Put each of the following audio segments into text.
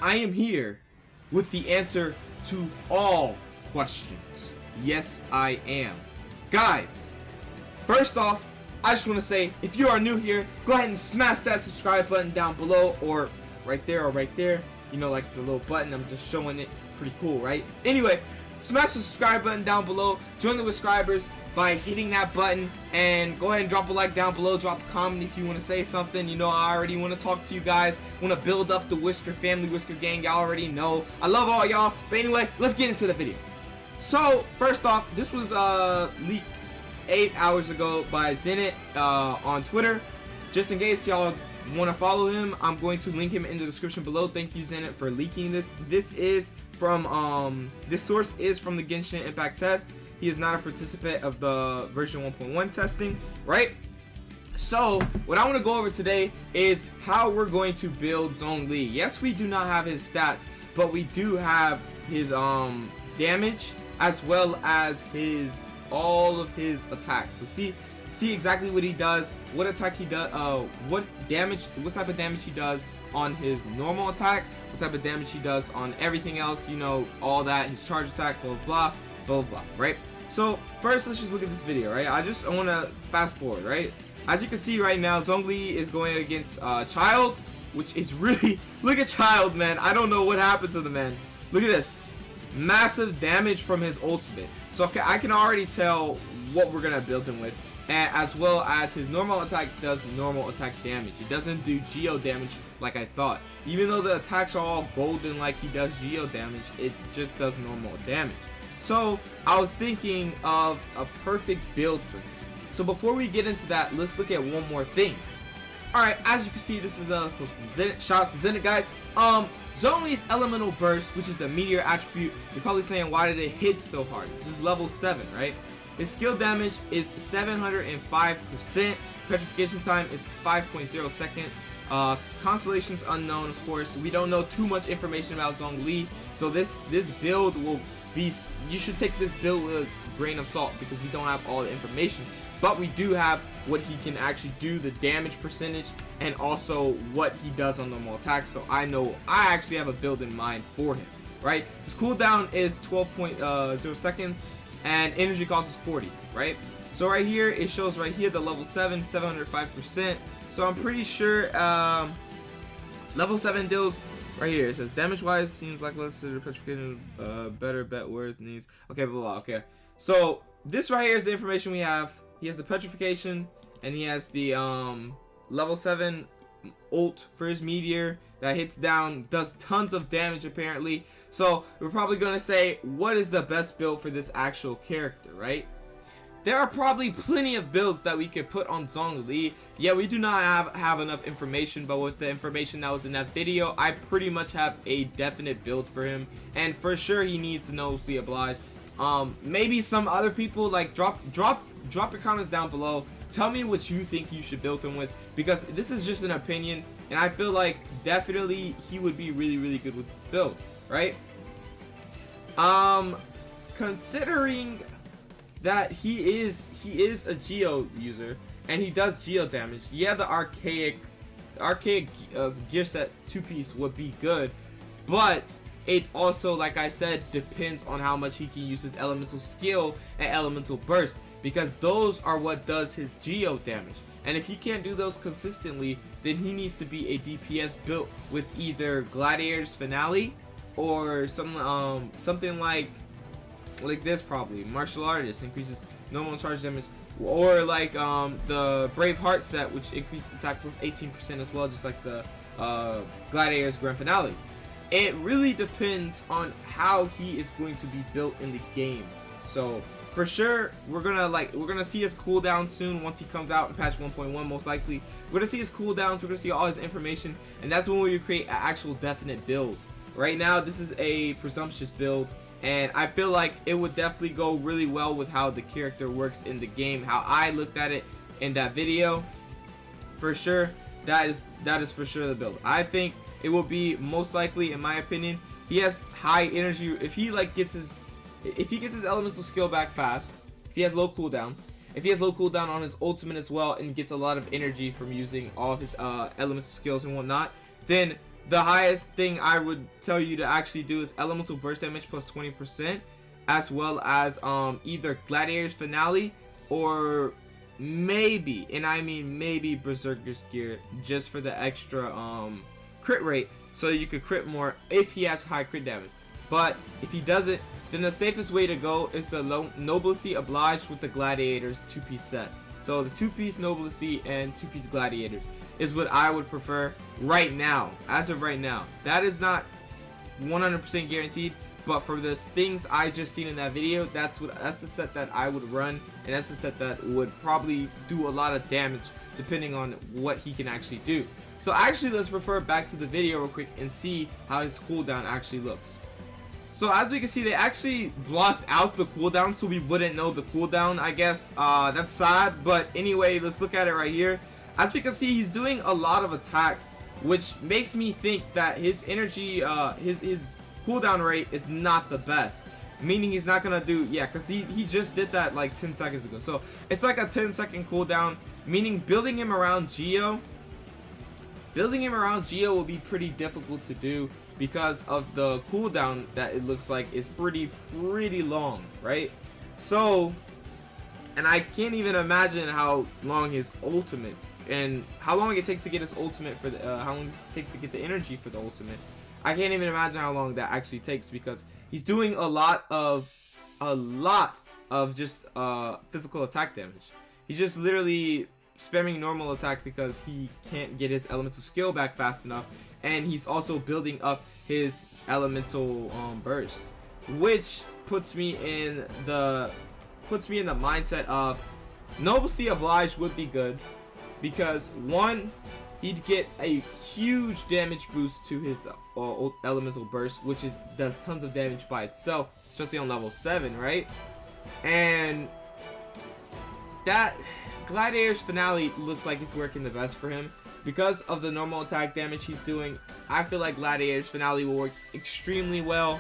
I am here with the answer to all questions. Yes, I am. Guys, first off, I just want to say, if you are new here, go ahead and smash that subscribe button down below, or right there, or right there. You know, like the little button, I'm just showing it. Pretty cool, right? Anyway, smash the subscribe button down below. Join the subscribers by hitting that button, and go ahead and drop a like down below. Drop a comment if you want to say something. You know, I already want to talk to you guys. Want to build up the Whisker family, Whisker gang. Y'all already know I love all y'all. But anyway, let's get into the video. So first off, this was leaked 8 hours ago by ZHONGLI on Twitter. Just in case y'all want to follow him, I'm going to link him in the description below. Thank you, ZHONGLI, for leaking this. This is from this source is from the Genshin Impact test. He is not a participant of the version 1.1 testing, right? So what I want to go over today is how we're going to build ZHONGLI. Yes, we do not have his stats, but we do have his damage, as well as his all of his attacks. So see exactly what he does, what attack he does, what type of damage he does on his normal attack, what type of damage he does on everything else, you know, all that, his charge attack, blah blah blah blah blah, right? So first, let's just look at this video, right? I want to fast forward, right? As you can see right now, ZHONGLI is going against Child, which is really, look at Child, man. I don't know what happened to the man. Look at this, massive damage from his ultimate. So okay, I can already tell what we're gonna build him with, and as well as his normal attack does normal attack damage. It doesn't do GEO damage like I thought. Even though the attacks are all golden like he does GEO damage, it just does normal damage. So I was thinking of a perfect build for him. So before we get into that, let's look at one more thing. Alright, as you can see, this is a post from ZHONGLI. Shout out to ZHONGLI, guys. ZHONGLI's elemental burst, which is the meteor attribute. You're probably saying, why did it hit so hard? This is level 7, right? His skill damage is 705%. Petrification time is 5.0 seconds. Constellations unknown, of course. We don't know too much information about ZHONGLI, so this build will be, you should take this build with a grain of salt, because we don't have all the information, but we do have what he can actually do, the damage percentage, and also what he does on normal attacks. So I know I actually have a build in mind for him, right? His cooldown is 12.0 seconds, and energy cost is 40, right? So right here, it shows right here the level 7, 705%. So I'm pretty sure level 7 deals right here. It says damage wise seems like less petrification, better bet worth needs. Okay, blah blah. Okay, so this right here is the information we have. He has the petrification, and he has the level 7 ult for his meteor that hits down, does tons of damage apparently. So we're probably gonna say, what is the best build for this actual character, right? There are probably plenty of builds that we could put on ZHONGLI. Yeah, we do not have enough information, but with the information that was in that video, I pretty much have a definite build for him, and for sure he needs to know see oblige. Maybe some other people, like drop your comments down below. Tell me what you think you should build him with, because this is just an opinion, and I feel like definitely he would be really good with this build, right? Considering that he is a GEO user and he does GEO damage, yeah, the archaic gear set 2-piece would be good, but it also, like I said, depends on how much he can use his elemental skill and elemental burst, because those are what does his GEO damage. And if he can't do those consistently, then he needs to be a DPS built with either Gladiator's Finale or something like this, probably Martial Artist, increases normal charge damage, or like the Brave Heart set, which increases attack plus 18% as well, just like the Gladiator's Grand Finale. It really depends on how he is going to be built in the game. So for sure, we're gonna see his cooldown soon once he comes out in patch 1.1. Most likely we're gonna see his cooldowns, we're gonna see all his information, and that's when we create an actual definite build. Right now this is a presumptuous build, and I feel like it would definitely go really well with how the character works in the game, how I looked at it in that video. For sure, that is for sure the build. I think it will be most likely, in my opinion, he has high energy. If he gets his elemental skill back fast, if he has low cooldown, on his ultimate as well, and gets a lot of energy from using all of his elemental skills and whatnot, then the highest thing I would tell you to actually do is elemental burst damage plus 20%, as well as either Gladiator's Finale or maybe, and I mean maybe, Berserker's Gear, just for the extra crit rate, so you could crit more if he has high crit damage. But if he doesn't, then the safest way to go is the Nobility Obliged with the Gladiators 2-piece set. So the 2-piece Nobility and 2-piece Gladiators is what I would prefer right now, as of right now. That is not 100% guaranteed, but for the things I just seen in that video, that's the set that I would run, and that's the set that would probably do a lot of damage depending on what he can actually do. So actually, let's refer back to the video real quick and see how his cooldown actually looks. So as we can see, they actually blocked out the cooldown, so we wouldn't know the cooldown, I guess. That's sad, but anyway, let's look at it right here. As we can see, he's doing a lot of attacks, which makes me think that his energy, his cooldown rate is not the best. Meaning he's not gonna do, yeah, because he just did that like 10 seconds ago. So it's like a 10-second cooldown, meaning building him around GEO will be pretty difficult to do because of the cooldown that it looks like it's pretty long, right? So, and I can't even imagine how long his ultimate and how long it takes to get his ultimate for the how long it takes to get the energy for the ultimate. I can't even imagine how long that actually takes, because he's doing a lot of just physical attack damage. He's just literally spamming normal attack because he can't get his elemental skill back fast enough, and he's also building up his elemental burst, which puts me in the mindset of Nobility Obliged would be good, because one, he'd get a huge damage boost to his elemental burst, which does tons of damage by itself, especially on level 7, right? And that Gladiator's Finale looks like it's working the best for him because of the normal attack damage he's doing. I feel like Gladiator's Finale will work extremely well.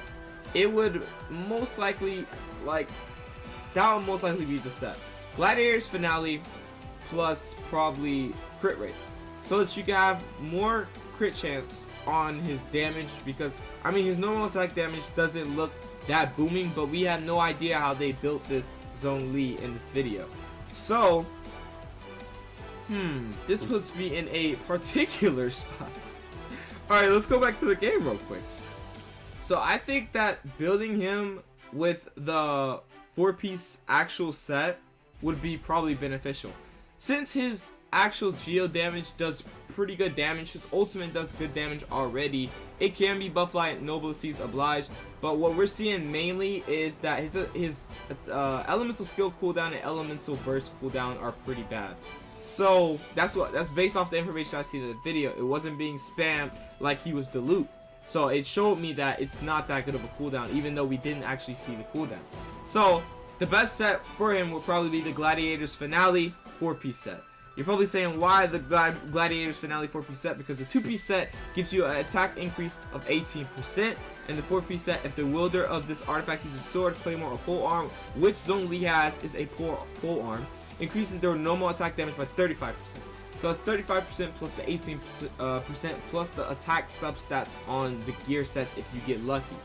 It would most likely, that would most likely be the set. Gladiator's Finale plus probably crit rate, so that you can have more crit chance on his damage, because I mean his normal attack damage doesn't look that booming, but we have no idea how they built this ZHONGLI in this video. So this puts me in a particular spot. Alright, let's go back to the game real quick. So I think that building him with the 4-piece actual set would be probably beneficial, since his actual GEO damage does pretty good damage. His ultimate does good damage already. It can be buffed like Nobility's Obliged, but what we're seeing mainly is that his elemental skill cooldown and elemental burst cooldown are pretty bad. So that's based off the information I see in the video. It wasn't being spammed like he was Dilute, so it showed me that it's not that good of a cooldown, even though we didn't actually see the cooldown. So the best set for him would probably be the Gladiator's Finale 4-piece set. You're probably saying, why the Gladiator's Finale 4-piece set? Because the 2-piece set gives you an attack increase of 18%, and the 4-piece set, if the wielder of this artifact uses sword, claymore, or pole arm, which ZHONGLI has is a pole arm, increases their normal attack damage by 35%. So that's 35% plus the 18% plus the attack substats on the gear sets if you get lucky.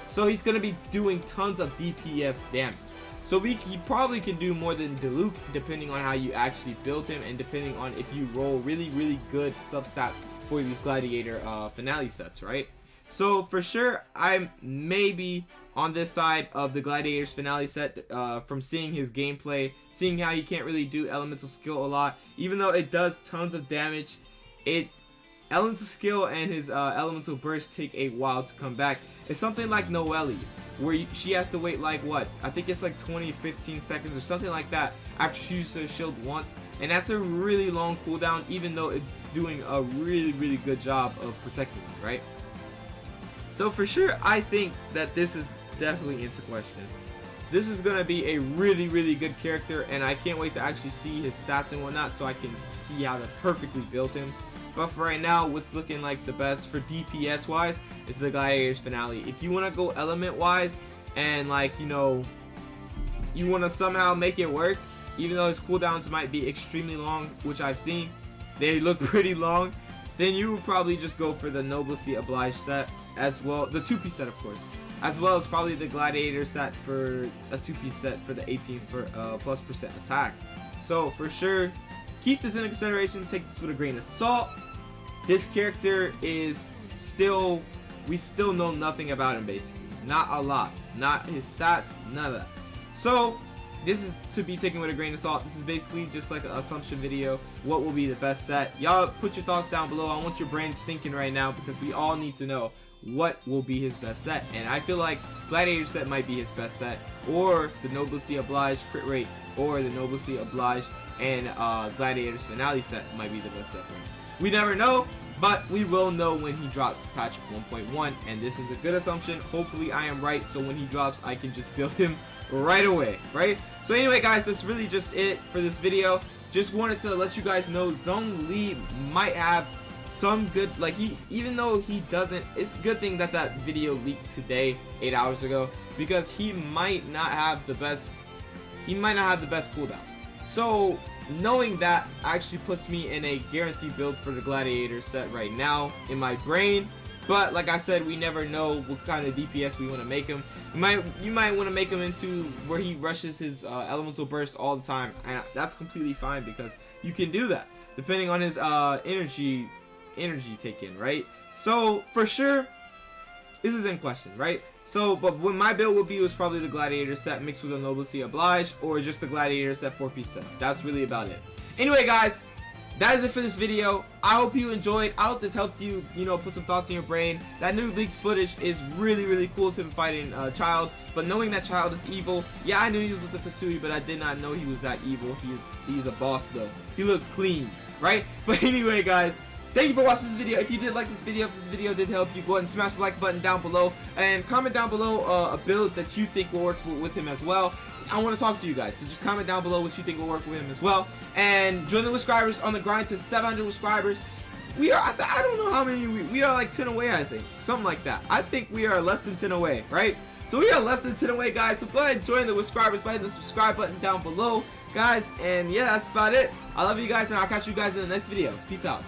So he's going to be doing tons of DPS damage. So he probably can do more than Dilute, depending on how you actually build him, and depending on if you roll really good substats for these Gladiator Finale sets, right? So for sure, I'm maybe on this side of the Gladiator's Finale set from seeing his gameplay, seeing how he can't really do elemental skill a lot, even though it does tons of damage. Elemental skill and his elemental burst take a while to come back. It's something like Noelle's, where she has to wait like what? I think it's like 15 seconds or something like that after she uses her shield once, and that's a really long cooldown, even though it's doing a really good job of protecting you, right? So for sure, I think that this is definitely into question. This is gonna be a really good character, and I can't wait to actually see his stats and whatnot, so I can see how to perfectly build him. But for right now, what's looking like the best for DPS wise is the Gladiator's Finale. If you want to go element wise and you want to somehow make it work, even though his cooldowns might be extremely long, which I've seen, they look pretty long. then you would probably just go for the Noblesse Oblige set as well, the 2-piece set of course, as well as probably the Gladiator set for a 2-piece set for the 18% attack. So for sure, keep this into consideration, take this with a grain of salt. This character is still, we still know nothing about him basically. Not a lot. Not his stats, none of that. So this is to be taken with a grain of salt. This is basically just like an assumption video. What will be the best set? Y'all put your thoughts down below. I want your brains thinking right now because we all need to know what will be his best set. And I feel like Gladiator set might be his best set, or the Noblesse Oblige crit rate, or the Noblesse Oblige and Gladiator's finale set might be the best set for him. We never know, but we will know when he drops patch 1.1, and this is a good assumption. Hopefully I am right, so when he drops I can just build him right away, right? So anyway guys, that's really just it for this video. Just wanted to let you guys know ZHONGLI might have some good, like, he, even though he doesn't, it's a good thing that that video leaked today, 8 hours ago, because he might not have the best cooldown. So knowing that actually puts me in a guaranteed build for the Gladiator set right now in my brain. But like I said, we never know what kind of DPS we want to make him. You might want to make him into where he rushes his elemental burst all the time, and that's completely fine because you can do that depending on his energy take in, right? So for sure, this is in question, right? So, but what my build would be was probably the Gladiator set mixed with a Noblesse Oblige, or just the Gladiator set 4-piece set. That's really about it. Anyway guys, that is it for this video. I hope you enjoyed. I hope this helped you, you know, put some thoughts in your brain. That new leaked footage is really cool of him fighting Child, but knowing that Child is evil, yeah, I knew he was with the Fatui, but I did not know he was that evil. He's a boss though. He looks clean, right? But anyway guys, thank you for watching this video. If you did like this video, if this video did help you, go ahead and smash the like button down below and comment down below a build that you think will work with him as well. I want to talk to you guys, so just comment down below what you think will work with him as well. And join the subscribers on the grind to 700 subscribers. We are, I don't know how many, we are like 10 away, I think. Something like that. I think we are less than 10 away, right? So we are less than 10 away, guys. So go ahead and join the subscribers by hitting the subscribe button down below, guys. And yeah, that's about it. I love you guys, and I'll catch you guys in the next video. Peace out.